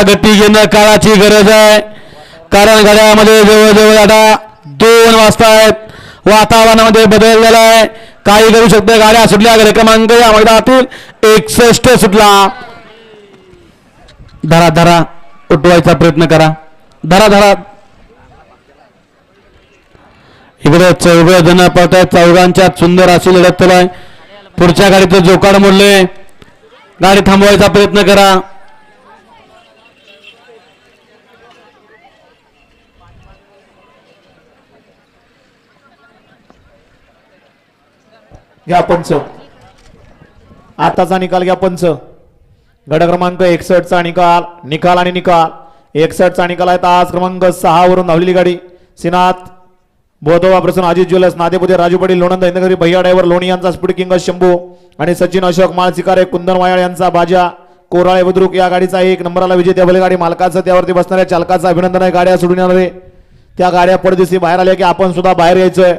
गती घेणं काळाची गरज आहे, कारण घड्याळामध्ये जवळजवळ आता 2 वाजता आहेत. वातावरणामध्ये बदल झाला आहे, काही करू शकते. गाड्या सुटल्या. गड क्रमांक या मैदानातील 61 सुटला. धरा धरा उठवायचा प्रयत्न करा. धरा धरा. इकडे 14 जण पळत आहेत. 14 सुंदर अशी लढत चालू आहे. पुढच्या गाडीचं जोकाड मोडले. गाडी थांबवायचा प्रयत्न करा. घ्या पंच. आताचा निकाल घ्या पंच. गड क्रमांक 61 चा निकाल आणि निकाल 61 चा निकाल आहे. आज क्रमांक 6 वरून धावलेली गाडी श्रीनाथ बोधवा प्रसन्न अजित ज्वेलर्स नादेपुते राजू पाटील लोणंद इंदगरी भैया ड्रायव्हर लोणी यांचा स्पीड किंग शंभू आणि सचिन अशोक माळशिकारे कुंदन वायाळ यांचा बाजा कोराळे बुद्रुक या गाडीचा 1 नंबरला विजेत्या बैलगाडी मालकाचं त्यावरती बसणाऱ्या चालकाचं अभिनंदन आहे. गाड्या सोडून येणारे त्या गाड्या पडदिशी बाहेर आल्या की आपण सुद्धा बाहेर यायचंय.